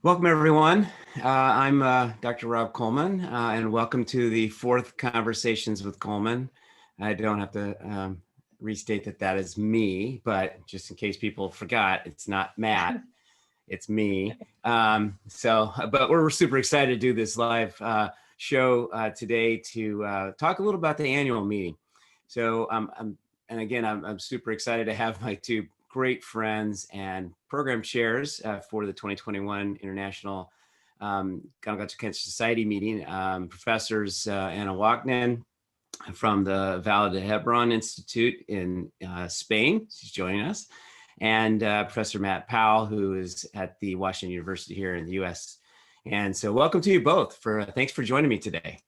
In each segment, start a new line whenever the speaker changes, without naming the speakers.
Welcome, everyone. I'm Dr. Rob Coleman, and welcome to the fourth Conversations with Coleman. I don't have to restate that is me, but just in case people forgot, it's not Matt, it's me. But we're super excited to do this live show today to talk a little about the annual meeting. I'm super excited to have my two great friends and program chairs for the 2021 International Gynecological Cancer Society meeting, Professors Anna Oaknin from the Vall de Hebron Institute in Spain. She's joining us. And Professor Matt Powell, who is at the Washington University here in the US. And so welcome to you both. Thanks for joining me today.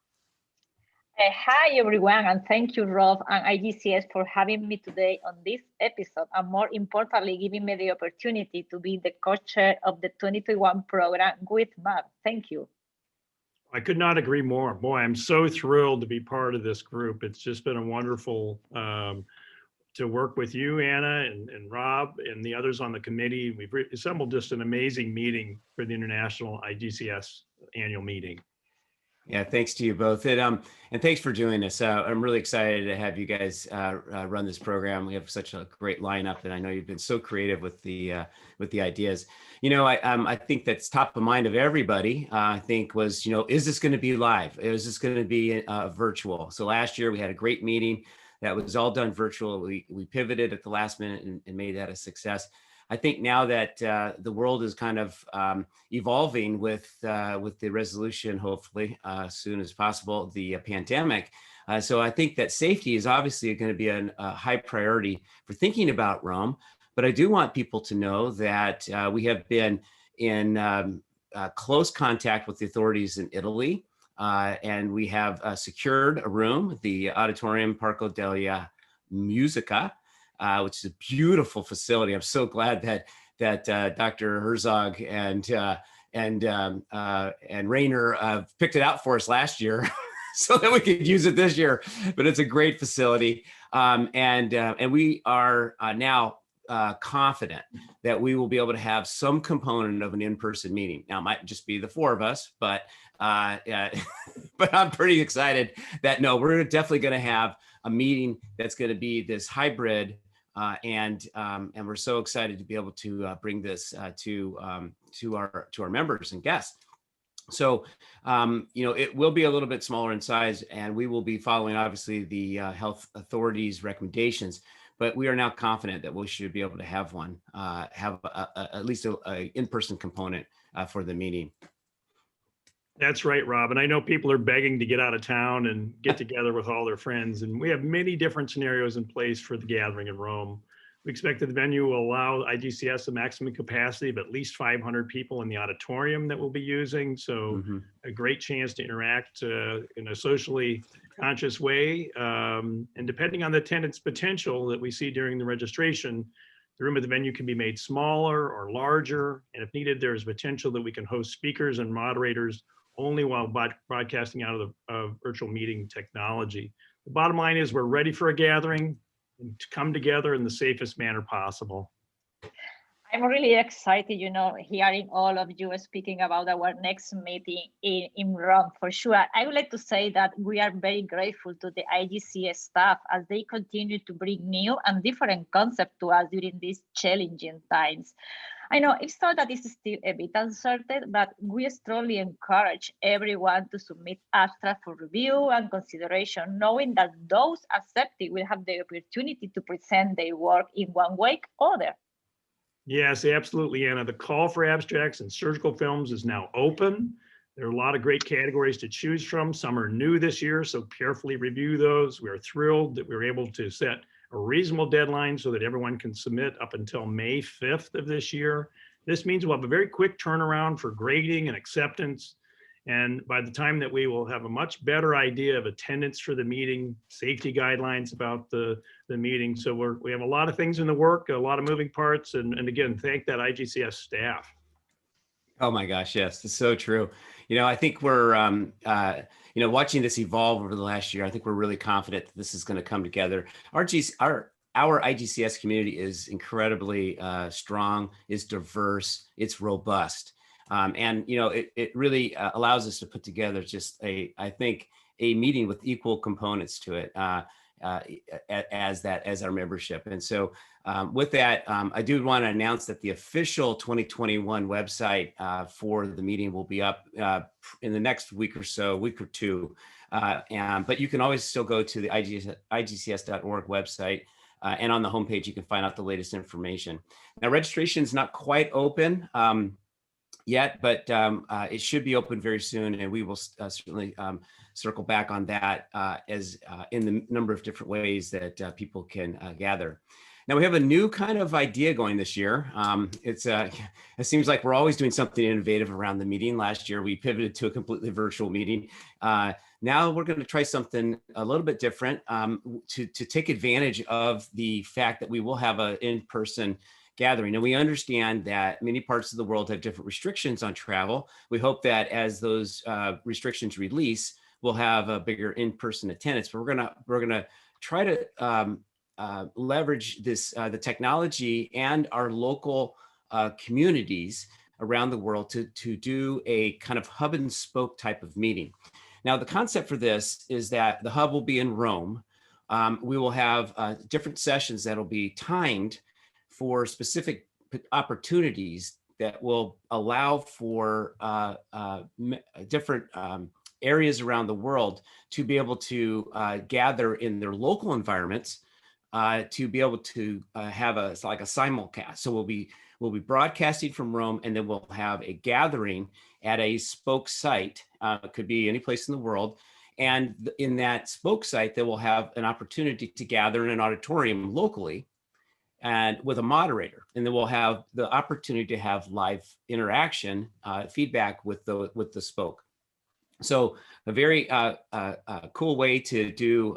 Hi, everyone, and thank you, Rob and IGCS, for having me today on this episode, and more importantly, giving me the opportunity to be the co-chair of the 2021 program with Matt. Thank you.
I could not agree more. Boy, I'm so thrilled to be part of this group. It's just been a wonderful to work with you, Anna, and Rob, and the others on the committee. We've assembled just an amazing meeting for the International IGCS Annual Meeting.
Yeah, thanks to you both. And thanks for doing this. I'm really excited to have you guys run this program. We have such a great lineup, and I know you've been so creative with the ideas. You know, I think that's top of mind of everybody. I think was, is this going to be live? Is this going to be virtual? So last year we had a great meeting that was all done virtual. We pivoted at the last minute and made that a success. I think now that the world is kind of evolving with the resolution, hopefully as soon as possible, the pandemic. So I think that safety is obviously going to be a high priority for thinking about Rome. But I do want people to know that we have been in close contact with the authorities in Italy, and we have secured a room, the Auditorium Parco della Musica, which is a beautiful facility. I'm so glad that Dr. Herzog and Rayner picked it out for us last year, so that we could use it this year. But it's a great facility, and we are now confident that we will be able to have some component of an in-person meeting. Now, it might just be the four of us, but I'm pretty excited that we're definitely going to have a meeting that's going to be this hybrid. And we're so excited to be able to bring this to our members and guests. So, it will be a little bit smaller in size, and we will be following, obviously, the health authorities' recommendations. But we are now confident that we should be able to have one, at least a in-person component for the meeting.
That's right, Rob. And I know people are begging to get out of town and get together with all their friends. And we have many different scenarios in place for the gathering in Rome. We expect that the venue will allow IGCS a maximum capacity of at least 500 people in the auditorium that we'll be using. So a great chance to interact in a socially conscious way. And depending on the attendance potential that we see during the registration, the room at the venue can be made smaller or larger. And if needed, there's potential that we can host speakers and moderators only while broadcasting out of the virtual meeting technology. The bottom line is we're ready for a gathering and to come together in the safest manner possible.
I'm really excited, hearing all of you speaking about our next meeting in Rome, for sure. I would like to say that we are very grateful to the IGCS staff as they continue to bring new and different concepts to us during these challenging times. I know it's thought that it's still a bit uncertain, but we strongly encourage everyone to submit abstracts for review and consideration, knowing that those accepted will have the opportunity to present their work in one way or other.
Yes, absolutely, Anna. The call for abstracts and surgical films is now open. There are a lot of great categories to choose from. Some are new this year, so carefully review those. We are thrilled that we were able to set a reasonable deadline so that everyone can submit up until May 5th of this year. This means we'll have a very quick turnaround for grading and acceptance. And by the time that we will have a much better idea of attendance for the meeting, safety guidelines about the meeting. So we have a lot of things in the work, a lot of moving parts. And again, thank that IGCS staff.
Oh my gosh, yes, it's so true. I think we're, watching this evolve over the last year. I think we're really confident that this is going to come together. Our IGCS community is incredibly strong, it's diverse, it's robust. And it really allows us to put together just I think a meeting with equal components to it as our membership. And so with that, I do want to announce that the official 2021 website for the meeting will be up in the next week or two. But you can always still go to the IGCS.org website. And on the homepage, you can find out the latest information. Now, registration is not quite open yet, but it should be open very soon. And we will certainly circle back on that as in the number of different ways that people can gather. Now we have a new kind of idea going this year. It seems like we're always doing something innovative around the meeting. Last year, we pivoted to a completely virtual meeting. Now we're going to try something a little bit different to take advantage of the fact that we will have an in-person gathering. And we understand that many parts of the world have different restrictions on travel. We hope that as those restrictions release, we'll have a bigger in-person attendance. But we're gonna try to leverage this the technology and our local communities around the world to do a kind of hub and spoke type of meeting. Now, the concept for this is that the hub will be in Rome. We will have different sessions that'll be timed for specific opportunities that will allow for different areas around the world to be able to gather in their local environments to be able to have like a simulcast. So we'll be broadcasting from Rome, and then we'll have a gathering at a spoke site. It could be any place in the world. And in that spoke site, they will have an opportunity to gather in an auditorium locally and with a moderator. And then we'll have the opportunity to have live interaction, feedback with the spoke. So a very cool way to do,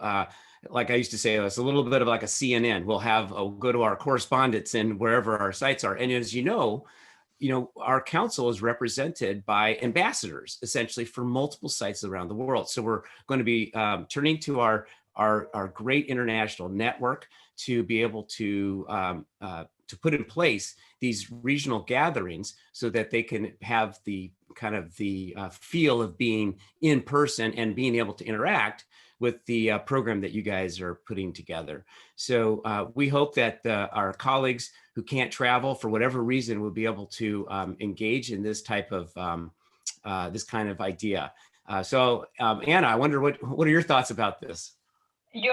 like I used to say, it's a little bit of like a CNN. We'll go to our correspondents and wherever our sites are. And as you know, our council is represented by ambassadors, essentially, for multiple sites around the world. So we're going to be turning to our great international network to be able to put in place these regional gatherings so that they can have the kind of the feel of being in person and being able to interact with the program that you guys are putting together. So we hope that our colleagues who can't travel for whatever reason will be able to engage in this type of this kind of idea. So Anna, I wonder what are your thoughts about this?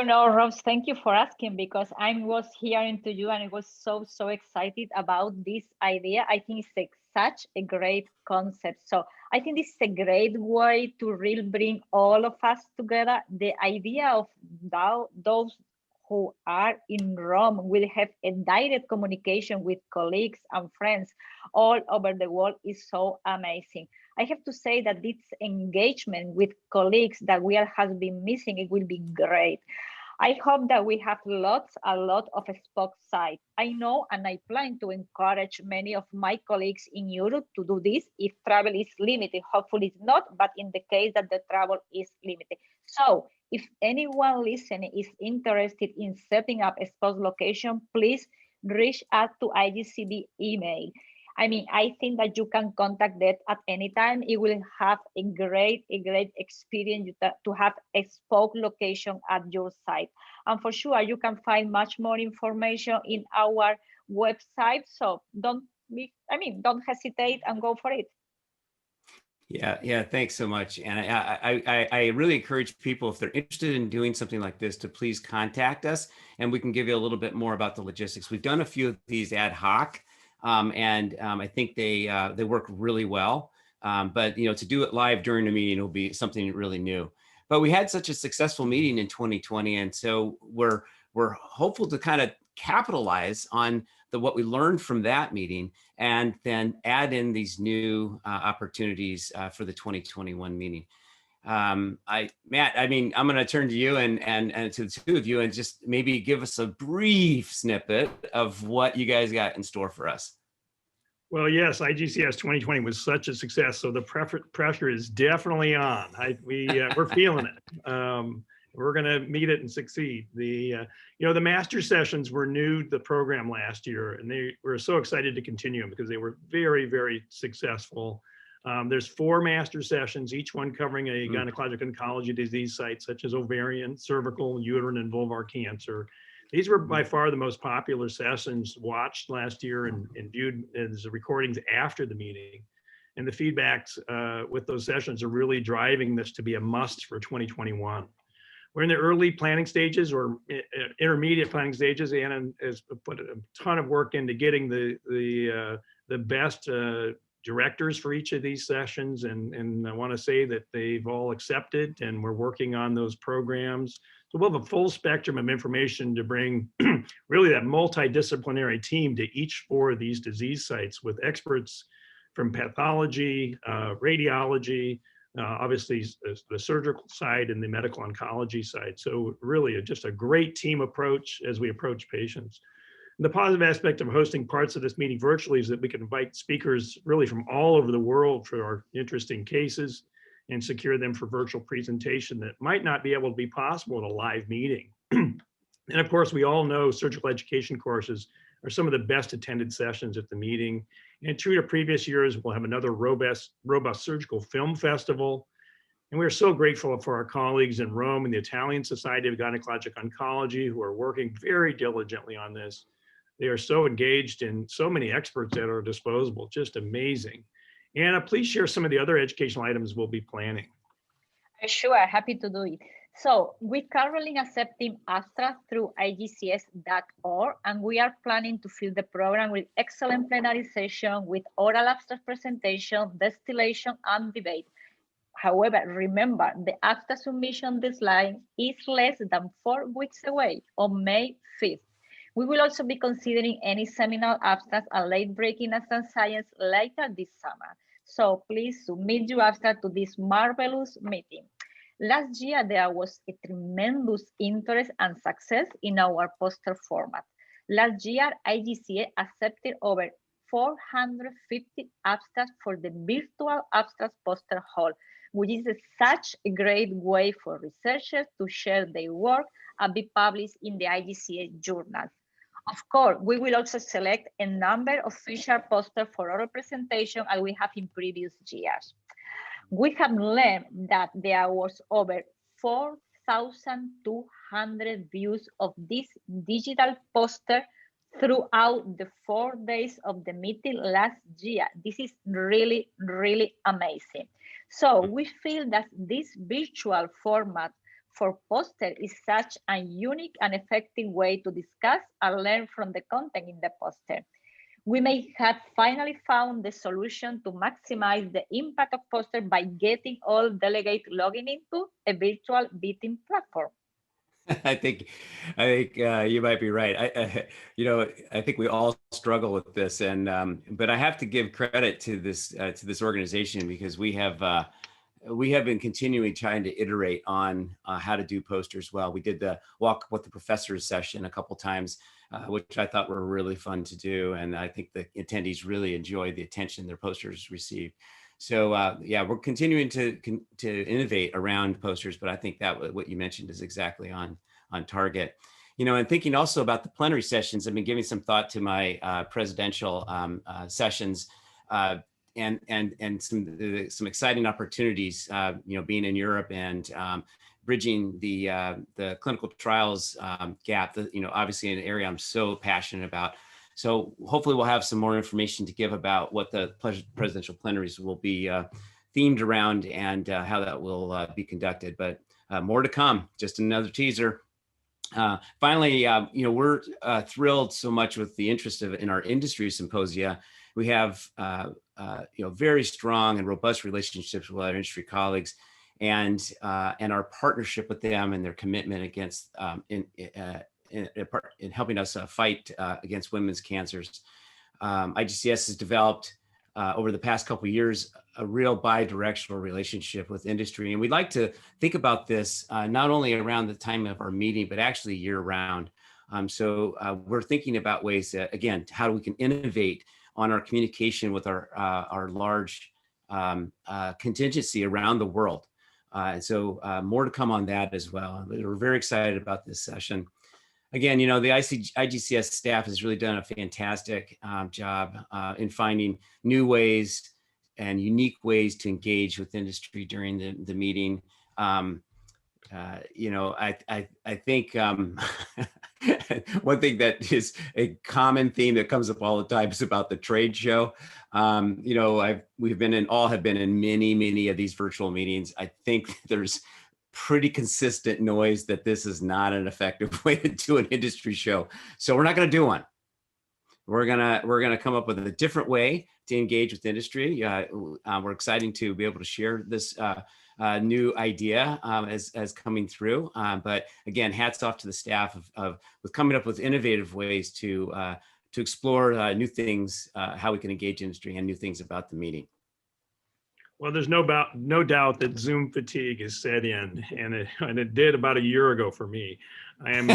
Ross, thank you for asking, because I was hearing to you and I was so excited about this idea. I think it's such a great concept. So I think this is a great way to really bring all of us together. The idea of those who are in Rome will have a direct communication with colleagues and friends all over the world is so amazing. I have to say that this engagement with colleagues that has been missing, it will be great. I hope that we have a lot of spoke sites. I know, and I plan to encourage many of my colleagues in Europe to do this if travel is limited. Hopefully it's not, but in the case that the travel is limited. So if anyone listening is interested in setting up a spoke location, please reach out to IGCB email. I mean, I think that you can contact that at any time. It will have a great experience to have a spoke location at your site. And for sure, you can find much more information in our website. So don't hesitate and go for it.
Yeah, thanks so much. And I really encourage people, if they're interested in doing something like this, to please contact us, and we can give you a little bit more about the logistics. We've done a few of these ad hoc. And I think they work really well. But to do it live during a meeting will be something really new. But we had such a successful meeting in 2020, and so we're hopeful to kind of capitalize on what we learned from that meeting, and then add in these new opportunities for the 2021 meeting. Matt, I mean, I'm going to turn to you and to the two of you and just maybe give us a brief snippet of what you guys got in store for us.
Well, yes, IGCS 2020 was such a success, so the pressure is definitely on. We're feeling it. We're going to meet it and succeed. The master sessions were new to the program last year, and they were so excited to continue them because they were very, very successful. There's 4 master sessions, each one covering a gynecologic oncology disease site, such as ovarian, cervical, uterine, and vulvar cancer. These were by far the most popular sessions watched last year and viewed as recordings after the meeting. And the feedbacks with those sessions are really driving this to be a must for 2021. We're in the early planning stages or intermediate planning stages. Anna has put a ton of work into getting the best directors for each of these sessions. And I want to say that they've all accepted, and we're working on those programs. So we'll have a full spectrum of information to bring really that multidisciplinary team to each 4 of these disease sites with experts from pathology, radiology, obviously the surgical side and the medical oncology side. So really just a great team approach as we approach patients. And the positive aspect of hosting parts of this meeting virtually is that we can invite speakers really from all over the world for our interesting cases and secure them for virtual presentation that might not be able to be possible in a live meeting. And of course, we all know surgical education courses are some of the best attended sessions at the meeting. And true to previous years, we'll have another robust surgical film festival. And we're so grateful for our colleagues in Rome and the Italian Society of Gynecologic Oncology who are working very diligently on this. They are so engaged and so many experts at our disposal, just amazing. Anna, please share some of the other educational items we'll be planning.
Sure, happy to do it. So we're currently accepting abstracts through IGCS.org, and we are planning to fill the program with excellent plenary session with oral abstract presentation, distillation, and debate. However, remember, the abstract submission deadline is less than 4 weeks away on May 5th. We will also be considering any seminal abstracts and late-breaking science later this summer. So please submit your abstract to this marvelous meeting. Last year, there was a tremendous interest and success in our poster format. Last year, IGCA accepted over 450 abstracts for the virtual abstract poster hall, which is such a great way for researchers to share their work and be published in the IGCA journal. Of course, we will also select a number of featured posters for oral presentation as we have in previous years. We have learned that there was over 4,200 views of this digital poster throughout the 4 days of the meeting last year. This is really, really amazing. So we feel that this virtual format for poster is such a unique and effective way to discuss and learn from the content in the poster. We may have finally found the solution to maximize the impact of poster by getting all delegates logging into a virtual meeting platform.
I think you might be right. I think we all struggle with this, and but I have to give credit to this organization because we have been continuing trying to iterate on how to do posters well. We did the Walk with the Professors session a couple times, which I thought were really fun to do, and I think the attendees really enjoyed the attention their posters received. So yeah, we're continuing to innovate around posters, but I think that what you mentioned is exactly on target. And thinking also about the plenary sessions, I've been giving some thought to my presidential sessions and some exciting opportunities. Being in Europe and bridging the clinical trials gap. Obviously an area I'm so passionate about. So hopefully we'll have some more information to give about what the presidential plenaries will be themed around and how that will be conducted. But more to come, just another teaser. Finally, we're thrilled so much with the interest in our industry symposia. We have very strong and robust relationships with our industry colleagues, and our partnership with them and their commitment against in helping us fight against women's cancers. IGCS has developed over the past couple of years a real bi-directional relationship with industry, and we'd like to think about this not only around the time of our meeting, but actually year-round. So we're thinking about ways that, again, how we can innovate on our communication with our large contingency around the world. And so more to come on that as well. We're very excited about this session. Again, you know, the IGCS staff has really done a fantastic job in finding new ways and unique ways to engage with industry during the meeting. You know, I think one thing that is a common theme that comes up all the time is about the trade show. You know, all have been in many of these virtual meetings. I think there's pretty consistent noise that this is not an effective way to do an industry show. So we're not going to do one. We're gonna come up with a different way to engage with industry. We're excited to be able to share this new idea as coming through. But again, hats off to the staff with coming up with innovative ways to explore new things, how we can engage industry and new things about the meeting.
Well, there's no doubt that Zoom fatigue is set in, and it did about a year ago for me. I am
me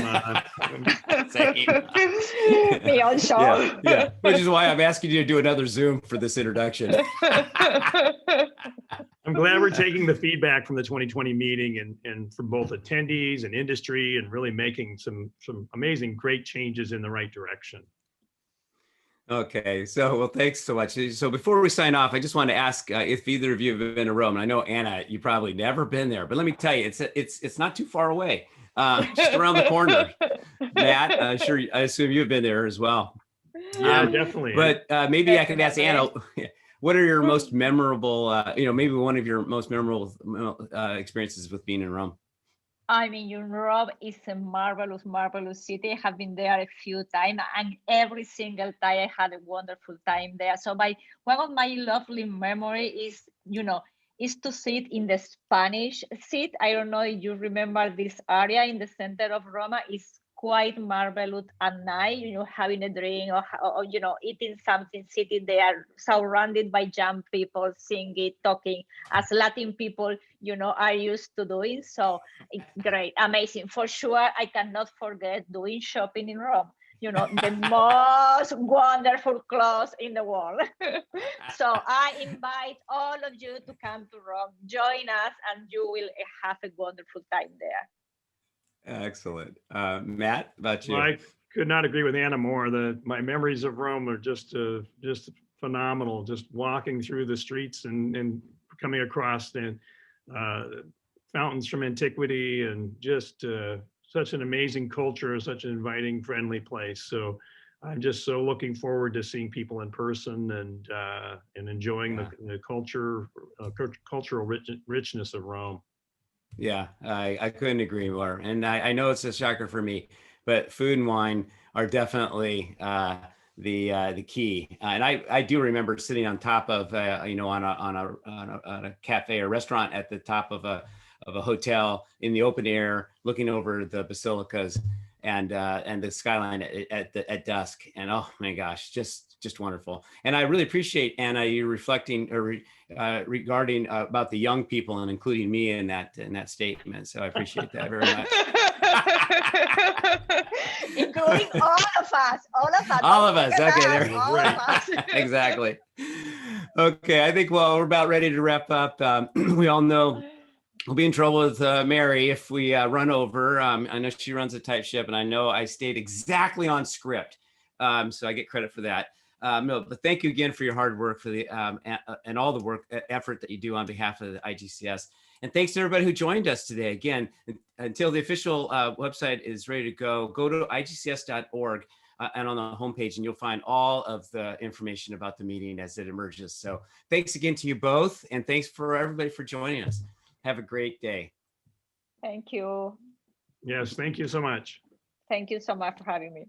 also.
Yeah, which is why I'm asking you to do another Zoom for this introduction.
I'm glad we're taking the feedback from the 2020 meeting and from both attendees and industry and really making some amazing, great changes in the right direction.
Okay, so well, thanks so much. So before we sign off, I just want to ask if either of you have been to Rome. And I know Anna, you probably never been there, but let me tell you, it's not too far away, just around the corner. Matt, I assume you've been there as well.
Yeah, definitely.
But maybe I could ask Anna, what are your most memorable, maybe one of your most memorable experiences with being in Rome?
I mean, Europe is a marvelous city. I have been there a few times, and every single time I had a wonderful time there. So one of my lovely memory is to sit in the Spanish seat. I don't know if you remember this area in the center of Roma. Is quite marvelous at night, having a drink or eating something, sitting there surrounded by young people, singing, talking as Latin people, are used to doing. So great, amazing. For sure, I cannot forget doing shopping in Rome. The most wonderful clothes in the world. So I invite all of you to come to Rome, join us, and you will have a wonderful time there.
Excellent. Matt, about you?
Well, I could not agree with Anna more. My memories of Rome are just phenomenal. Just walking through the streets and coming across the fountains from antiquity, and just such an amazing culture, such an inviting, friendly place. So I'm just so looking forward to seeing people in person and enjoying the cultural richness of Rome.
Yeah, I couldn't agree more. And I know it's a shocker for me, but food and wine are definitely the key. And I do remember sitting on top of on a cafe or restaurant at the top of a hotel in the open air, looking over the basilicas and the skyline at dusk. And oh my gosh, just wonderful. And I really appreciate, Anna, you reflecting regarding about the young people and including me in that statement. So I appreciate that very much.
Including all of us.
All of us. Okay, there.
All of us.
Exactly. Okay, I think we're about ready to wrap up. We all know we'll be in trouble with Mary if we run over. I know she runs a tight ship, and I know I stayed exactly on script, so I get credit for that. No, but thank you again for your hard work for the and all the effort that you do on behalf of the IGCS. And thanks to everybody who joined us today. Again, until the official website is ready to go to igcs.org and on the homepage, and you'll find all of the information about the meeting as it emerges. So thanks again to you both, and thanks for everybody for joining us. Have a great day.
Thank you.
Yes, thank you so much.
Thank you so much for having me.